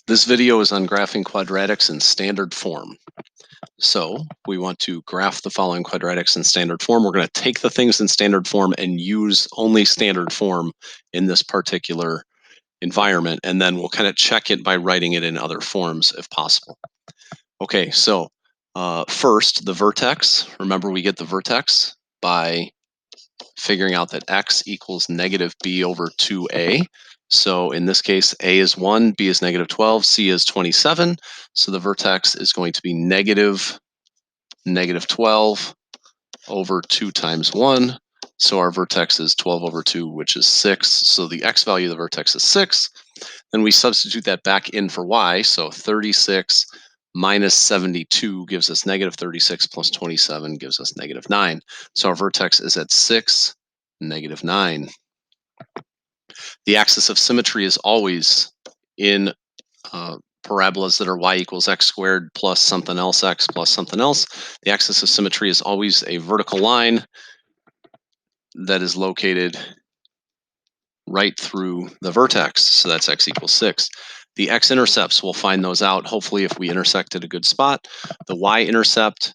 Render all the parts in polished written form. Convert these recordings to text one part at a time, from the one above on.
This video is on graphing quadratics in standard form. So we want to graph the following quadratics in standard form. We're going to take the things in standard form and use only standard form in this particular environment, and then we'll kind of check it by writing it in other forms if possible. Okay, so first, the vertex. Remember, we get the vertex by figuring out that x equals negative b over 2a. So in this case, a is 1, b is negative 12, c is 27. So the vertex is going to be negative 12 over 2 times 1. So our vertex is 12 over 2, which is 6. So the x value of the vertex is 6. Then we substitute that back in for y. So 36 minus 72 gives us negative 36 plus 27 gives us negative 9. So our vertex is at 6, negative 9. The axis of symmetry is always in parabolas that are y equals x squared plus something else x plus something else. The axis of symmetry is always a vertical line that is located right through the vertex. So that's x equals 6. The x-intercepts, we'll find those out, hopefully, if we intersect at a good spot. The y-intercept,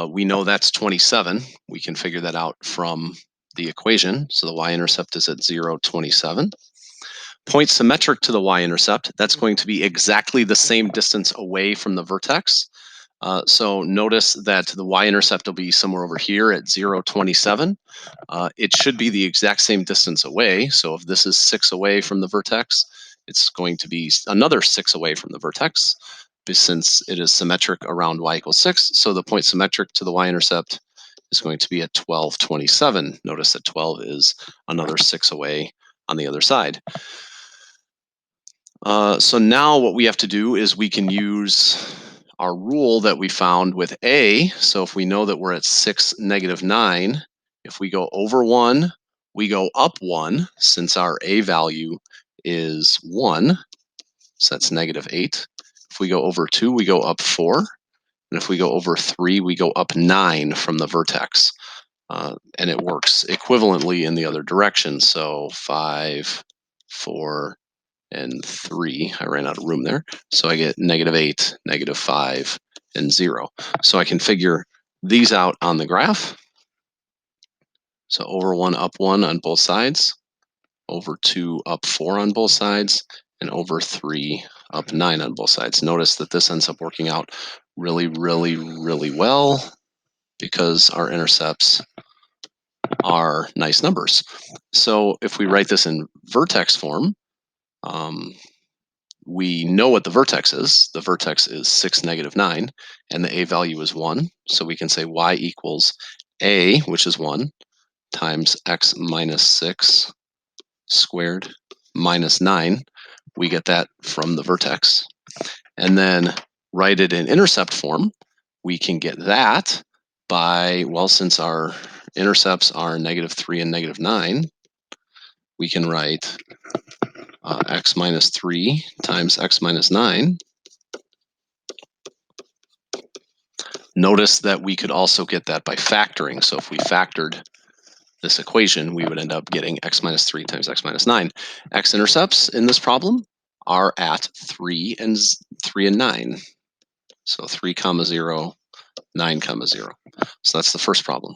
we know that's 27. We can figure that out from the equation. So the y-intercept is at 0, 27. Point symmetric to the y-intercept, that's going to be exactly the same distance away from the vertex. So notice that the y-intercept will be somewhere over here at 0, 27. It should be the exact same distance away. So if this is 6 away from the vertex, it's going to be another 6 away from the vertex, since it is symmetric around y equals 6. So the point symmetric to the y-intercept is going to be at 12, 27. Notice that 12 is another 6 away on the other side. So now what we have to do is we can use our rule that we found with a. So if we know that we're at 6, negative 9, if we go over 1, we go up 1, since our a value is 1, so that's negative 8. If we go over 2, we go up 4. And if we go over 3, we go up 9 from the vertex. And it works equivalently in the other direction. So 5, 4, and 3. I ran out of room there. So I get negative 8, negative 5, and 0. So I can figure these out on the graph. So over 1, up 1 on both sides, over 2, up 4 on both sides, and over 3, up 9 on both sides. Notice that this ends up working out really, really, really well because our intercepts are nice numbers. So if we write this in vertex form, we know what the vertex is. The vertex is 6, negative 9, and the a value is 1. So we can say y equals a, which is 1, times x minus 6 squared minus 9. We get that from the vertex. And then write it in intercept form. We can get that by, well, since our intercepts are negative 3 and negative 9, we can write x minus 3 times x minus 9. Notice that we could also get that by factoring. So if we factored this equation, we would end up getting x minus 3 times x minus 9. X-intercepts in this problem are at 3 and 9. So 3 comma 0, 9 comma 0. So that's the first problem.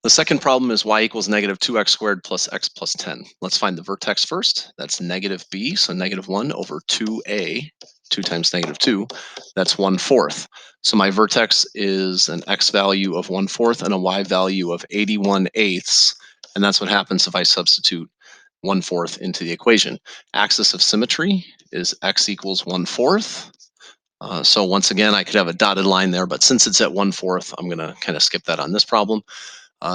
The second problem is y equals negative 2x squared plus x plus 10. Let's find the vertex first. That's negative b, so negative 1 over 2a, 2 times negative 2. That's 1/4. So my vertex is an x value of 1/4 and a y value of 81/8. And that's what happens if I substitute 1/4 into the equation. Axis of symmetry is x equals 1/4. So once again, I could have a dotted line there, but since it's at 1/4, I'm going to kind of skip that on this problem.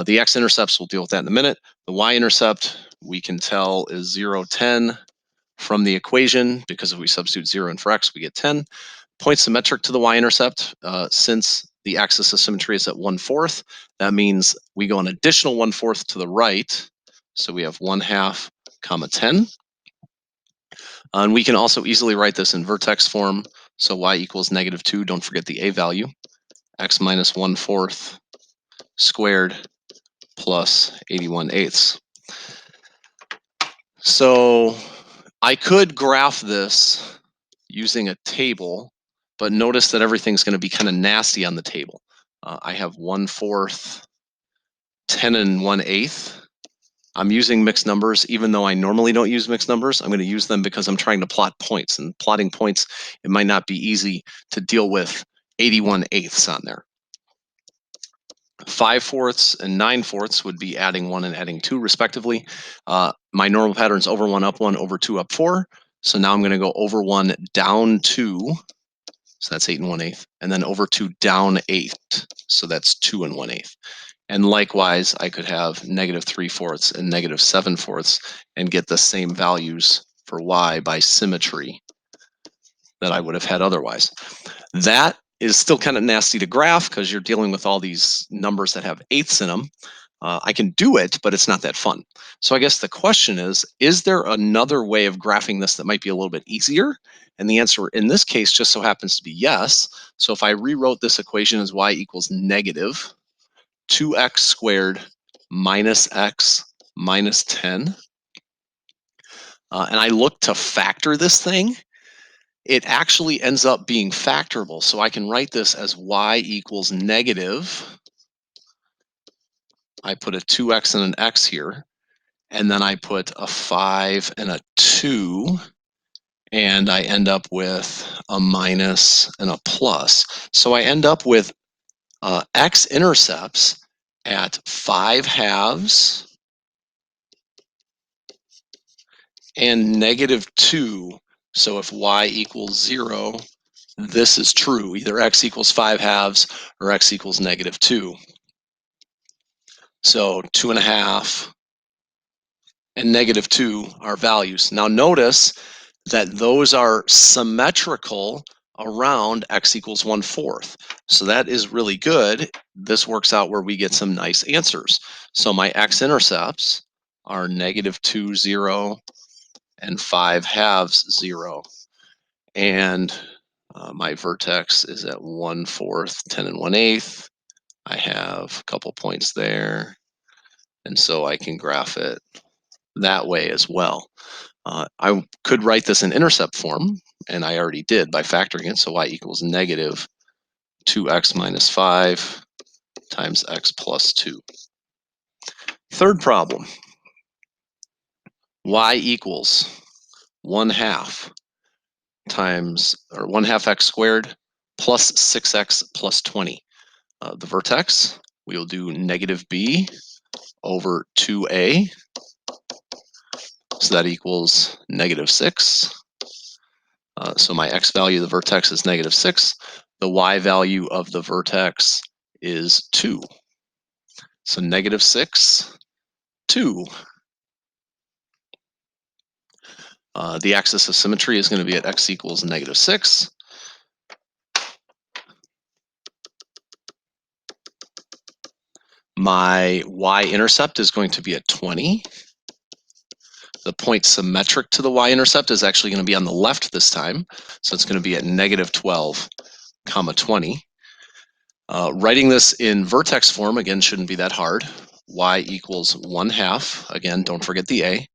The x-intercepts, we'll deal with that in a minute. The y-intercept, we can tell, is 0, 10 from the equation, because if we substitute 0 in for x, we get 10. Point symmetric to the y-intercept, since the axis of symmetry is at 1/4, that means we go an additional 1/4 to the right. So we have 1/2 comma 10. And we can also easily write this in vertex form. So y equals negative 2, don't forget the a value, x minus 1/4 squared plus 81/8. So I could graph this using a table, but notice that everything's going to be kind of nasty on the table. I have 1/4, 10 1/8. I'm using mixed numbers, even though I normally don't use mixed numbers. I'm going to use them because I'm trying to plot points, and plotting points, it might not be easy to deal with 81/8 on there. 5/4 and 9/4 would be adding 1 and adding 2 respectively. My normal pattern is over 1, up 1, over 2, up 4. So now I'm going to go over 1, down 2. So that's 8 1/8. And then over 2, down 8. So that's 2 1/8. And likewise, I could have -3/4 and -7/4 and get the same values for y by symmetry that I would have had otherwise. That is still kind of nasty to graph because you're dealing with all these numbers that have eighths in them. I can do it, but it's not that fun. So I guess the question is there another way of graphing this that might be a little bit easier? And the answer in this case just so happens to be yes. So if I rewrote this equation as y equals negative 2x squared minus x minus 10, and I look to factor this thing, it actually ends up being factorable. So I can write this as y equals negative. I put a 2x and an x here, and then I put a 5 and a 2, and I end up with a minus and a plus. So I end up with x-intercepts at 5/2 and -2. So if y equals 0, this is true. Either x equals 5/2 or x equals -2. So 2.5 and -2 are values. Now notice that those are symmetrical around x equals 1/4. So that is really good. This works out where we get some nice answers. So my x-intercepts are -2, 0, and 5/2, 0. And my vertex is at 1/4, 10 1/8. I have a couple points there. And so I can graph it that way as well. I could write this in intercept form, and I already did by factoring it. So y equals negative 2x minus 5 times x plus 2. Third problem, y equals 1/2 times, or 1/2 x squared plus 6x plus 20. The vertex, we will do negative b over 2a. So that equals -6. So my x value of the vertex is -6. The y value of the vertex is 2. So -6, 2. The axis of symmetry is going to be at x equals -6. My y-intercept is going to be at 20. The point symmetric to the y-intercept is actually going to be on the left this time. So it's going to be at -12, 20. Writing this in vertex form, again, shouldn't be that hard. Y equals 1/2, again, don't forget the a,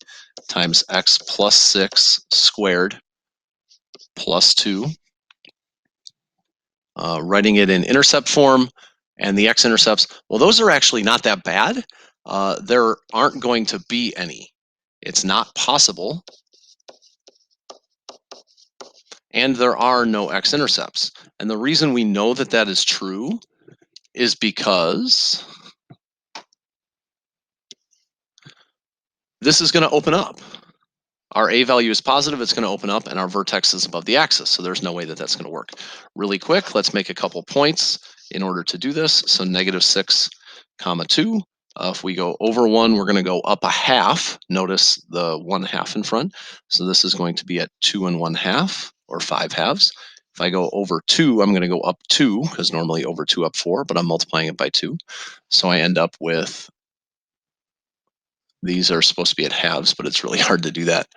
times x plus 6 squared plus 2. Writing it in intercept form, and the x-intercepts, well, those are actually not that bad. There aren't going to be any. It's not possible. And there are no x-intercepts. And the reason we know that that is true is because this is going to open up. Our a value is positive, it's going to open up, and our vertex is above the axis, so there's no way that that's going to work. Really quick, let's make a couple points in order to do this. So -6, 2. If we go over 1, we're going to go up 1/2. Notice the 1/2 in front. So this is going to be at 2 1/2, or 5/2. If I go over 2, I'm going to go up 2, because normally over 2, up 4, but I'm multiplying it by 2. So I end up with, these are supposed to be at halves, but it's really hard to do that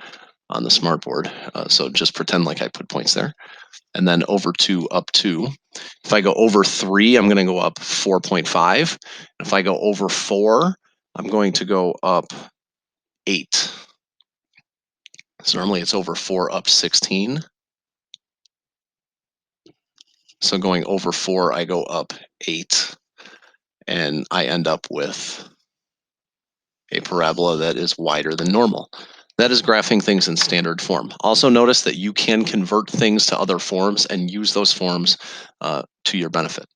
on the smartboard. So just pretend like I put points there. And then over 2, up 2. If I go over 3, I'm going to go up 4.5. If I go over 4, I'm going to go up 8. So normally it's over 4, up 16. So going over 4, I go up 8, and I end up with a parabola that is wider than normal. That is graphing things in standard form. Also notice that you can convert things to other forms and use those forms to your benefit.